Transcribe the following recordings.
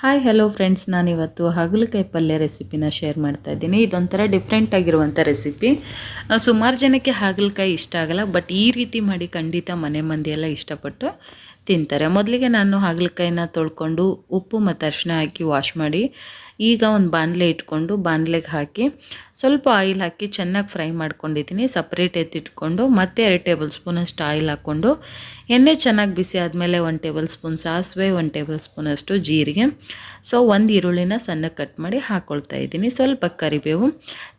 Hi hello friends, ನಾನಿವತ್ತು ಹಾಗಲಕಾಯಿ ಪಲ್ಯ ರೆಸಿಪಿನ ಶೇರ್ ಮಾಡ್ತಾ ಇದ್ದೀನಿ. ಇದೊಂಥರ ಡಿಫ್ರೆಂಟ್ ಆಗಿರುವಂಥ ರೆಸಿಪಿ. ಸುಮಾರು ಜನಕ್ಕೆ ಹಾಗಲಕಾಯಿ ಇಷ್ಟ ಆಗಲ್ಲ, ಬಟ್ ಈ ರೀತಿ ಮಾಡಿ ಖಂಡಿತ ಮನೆ ಮಂದಿ ಎಲ್ಲ ಇಷ್ಟಪಟ್ಟು ತಿಂತಾರೆ. ಮೊದಲಿಗೆ ನಾನು ಹಾಗಲಕಾಯಿನ ತೊಳ್ಕೊಂಡು ಉಪ್ಪು ಮತ್ತು ಅರಿಶಿನ ಹಾಕಿ ವಾಶ್ ಮಾಡಿ, ಈಗ ಒಂದು ಬಾಣಲೆ ಇಟ್ಕೊಂಡು ಬಾಣಲೆಗೆ ಹಾಕಿ ಸ್ವಲ್ಪ ಆಯಿಲ್ ಹಾಕಿ ಚೆನ್ನಾಗಿ ಫ್ರೈ ಮಾಡ್ಕೊಂಡಿದ್ದೀನಿ. ಸಪ್ರೇಟ್ ಎತ್ತಿಟ್ಕೊಂಡು ಮತ್ತೆ 2 ಟೇಬಲ್ ಸ್ಪೂನಷ್ಟು ಆಯಿಲ್ ಹಾಕ್ಕೊಂಡು ಎಣ್ಣೆ ಚೆನ್ನಾಗಿ ಬಿಸಿ ಆದಮೇಲೆ 1 ಟೇಬಲ್ ಸ್ಪೂನ್ ಸಾಸಿವೆ, 1 ಟೇಬಲ್ ಸ್ಪೂನಷ್ಟು ಜೀರಿಗೆ, ಸೊ 1 ಈರುಳ್ಳಿನ ಸಣ್ಣಗೆ ಕಟ್ ಮಾಡಿ ಹಾಕ್ಕೊಳ್ತಾ ಇದ್ದೀನಿ. ಸ್ವಲ್ಪ ಕರಿಬೇವು.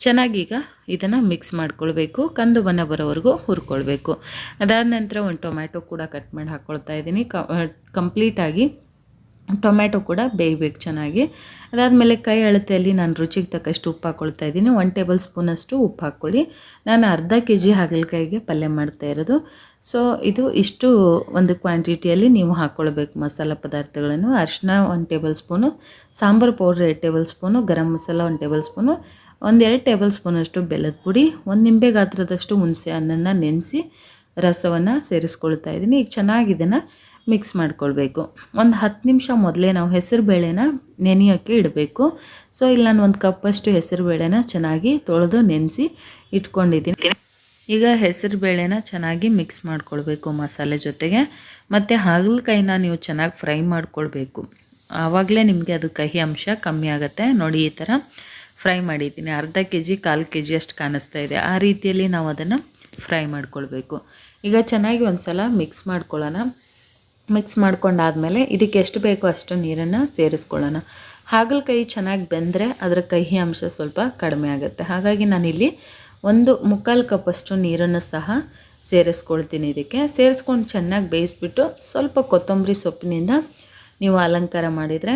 ಚೆನ್ನಾಗೀಗ ಇದನ್ನು ಮಿಕ್ಸ್ ಮಾಡ್ಕೊಳ್ಬೇಕು. ಕಂದು ಬಣ್ಣ ಬರೋವರೆಗೂ ಹುರ್ಕೊಳ್ಬೇಕು. ಅದಾದ ನಂತರ 1 ಟೊಮ್ಯಾಟೊ ಕೂಡ ಕಟ್ ಮಾಡಿ ಹಾಕ್ಕೊಳ್ತಾ ಇದ್ದೀನಿ. ಕಂಪ್ಲೀಟಾಗಿ ಟೊಮ್ಯಾಟೊ ಕೂಡ ಬೇಯಬೇಕು ಚೆನ್ನಾಗಿ. ಅದಾದಮೇಲೆ ಕೈ ಅಳತೆಯಲ್ಲಿ ನಾನು ರುಚಿಗೆ ತಕ್ಕಷ್ಟು ಉಪ್ಪು ಹಾಕ್ಕೊಳ್ತಾ ಇದ್ದೀನಿ. 1 ಟೇಬಲ್ ಸ್ಪೂನಷ್ಟು ಉಪ್ಪು ಹಾಕ್ಕೊಳ್ಳಿ. ನಾನು ಅರ್ಧ kg ಹಾಗಲಕಾಯಿಗೆ ಪಲ್ಯ ಮಾಡ್ತಾ ಇರೋದು. ಸೊ ಇದು ಇಷ್ಟು ಒಂದು ಕ್ವಾಂಟಿಟಿಯಲ್ಲಿ ನೀವು ಹಾಕ್ಕೊಳ್ಬೇಕು ಮಸಾಲ ಪದಾರ್ಥಗಳನ್ನು. ಅರಿಶಿನ 1 tablespoon, sambar powder 2 tablespoon, garam masala 1 tablespoon, 1-2 ಟೇಬಲ್ ಸ್ಪೂನಷ್ಟು ಬೆಲ್ಲದ ಪುಡಿ, 1 ನಿಂಬೆ ಗಾತ್ರದಷ್ಟು ಹುಣಸೆ ಹಣ್ಣನ್ನು ನೆನೆಸಿ ರಸವನ್ನು ಸೇರಿಸ್ಕೊಳ್ತಾ ಇದ್ದೀನಿ. ಈಗ ಚೆನ್ನಾಗಿ ಇದನ್ನು ಮಿಕ್ಸ್ ಮಾಡ್ಕೊಳ್ಬೇಕು. ಒಂದು 10 ನಿಮಿಷ ಮೊದಲೇ ನಾವು ಹೆಸರು ಬೇಳೆನ ನೆನೆಯೋಕ್ಕೆ ಇಡಬೇಕು. ಸೊ ಇಲ್ಲಿ ನಾನು 1 ಕಪ್ಪಷ್ಟು ಹೆಸರು ಬೇಳೆನ ಚೆನ್ನಾಗಿ ತೊಳೆದು ನೆನೆಸಿ ಇಟ್ಕೊಂಡಿದ್ದೀನಿ. ಈಗ ಹೆಸರು ಬೇಳೆನ ಚೆನ್ನಾಗಿ ಮಿಕ್ಸ್ ಮಾಡ್ಕೊಳ್ಬೇಕು ಮಸಾಲೆ ಜೊತೆಗೆ. ಮತ್ತು ಹಾಗಲಕಾಯಿನ ನೀವು ಚೆನ್ನಾಗಿ ಫ್ರೈ ಮಾಡ್ಕೊಳ್ಬೇಕು. ಆವಾಗಲೇ ನಿಮಗೆ ಅದು ಕಹಿ ಅಂಶ ಕಮ್ಮಿ ಆಗುತ್ತೆ. ನೋಡಿ, ಈ ಥರ ಫ್ರೈ ಮಾಡಿದ್ದೀನಿ. ಅರ್ಧ kg 1/4 kg ಅಷ್ಟು ಕಾಣಿಸ್ತಾ ಇದೆ. ಆ ರೀತಿಯಲ್ಲಿ ನಾವು ಅದನ್ನು ಫ್ರೈ ಮಾಡ್ಕೊಳ್ಬೇಕು. ಈಗ ಚೆನ್ನಾಗಿ ಒಂದು ಸಲ ಮಿಕ್ಸ್ ಮಾಡ್ಕೊಳ್ಳೋಣ. ಮಿಕ್ಸ್ ಮಾಡ್ಕೊಂಡಾದಮೇಲೆ ಇದಕ್ಕೆ ಎಷ್ಟು ಬೇಕೋ ಅಷ್ಟು ನೀರನ್ನು ಸೇರಿಸ್ಕೊಳ್ಳೋಣ. ಹಾಗಲಕಾಯಿ ಚೆನ್ನಾಗಿ ಬೆಂದರೆ ಅದರ ಕಹಿ ಅಂಶ ಸ್ವಲ್ಪ ಕಡಿಮೆ ಆಗುತ್ತೆ. ಹಾಗಾಗಿ ನಾನಿಲ್ಲಿ 1/4 ಕಪ್ಪಷ್ಟು ನೀರನ್ನು ಸಹ ಸೇರಿಸ್ಕೊಳ್ತೀನಿ. ಇದಕ್ಕೆ ಸೇರಿಸ್ಕೊಂಡು ಚೆನ್ನಾಗಿ ಬೇಯಿಸ್ಬಿಟ್ಟು ಸ್ವಲ್ಪ ಕೊತ್ತಂಬರಿ ಸೊಪ್ಪಿನಿಂದ ನೀವು ಅಲಂಕಾರ ಮಾಡಿದರೆ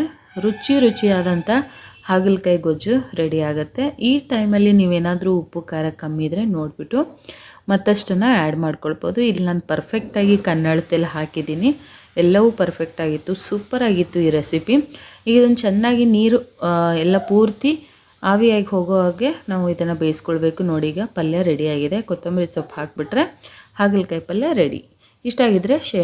ರುಚಿಯಾದಂಥ ಹಾಗಲಕಾಯಿ ಗೊಜ್ಜು ರೆಡಿ ಆಗುತ್ತೆ. ಈ ಟೈಮಲ್ಲಿ ನೀವೇನಾದರೂ ಉಪ್ಪು ಖಾರ ಕಮ್ಮಿ ಇದ್ದರೆ ನೋಡಿಬಿಟ್ಟು ಮತ್ತಷ್ಟನ್ನು ಆ್ಯಡ್ ಮಾಡ್ಕೊಳ್ಬೋದು. ಇಲ್ಲಿ ನಾನು ಪರ್ಫೆಕ್ಟಾಗಿ ಕನ್ನಡತೆಲ್ಲ ಹಾಕಿದ್ದೀನಿ. ಎಲ್ಲವೂ ಪರ್ಫೆಕ್ಟಾಗಿತ್ತು, ಸೂಪರಾಗಿತ್ತು ಈ ರೆಸಿಪಿ. ಈಗ ಇದನ್ನು ಚೆನ್ನಾಗಿ ನೀರು ಎಲ್ಲ ಪೂರ್ತಿ ಆವಿಯಾಗಿ ಹೋಗೋ ಹಾಗೆ ನಾವು ಇದನ್ನು ಬೇಯಿಸ್ಕೊಳ್ಬೇಕು. ನೋಡಿ, ಈಗ ಪಲ್ಯ ರೆಡಿಯಾಗಿದೆ. ಕೊತ್ತಂಬರಿ ಸೊಪ್ಪು ಹಾಕಿಬಿಟ್ರೆ ಹಾಗಲಕಾಯಿ ಪಲ್ಯ ರೆಡಿ. ಇಷ್ಟ ಆಗಿದ್ದರೆ ಶೇರ್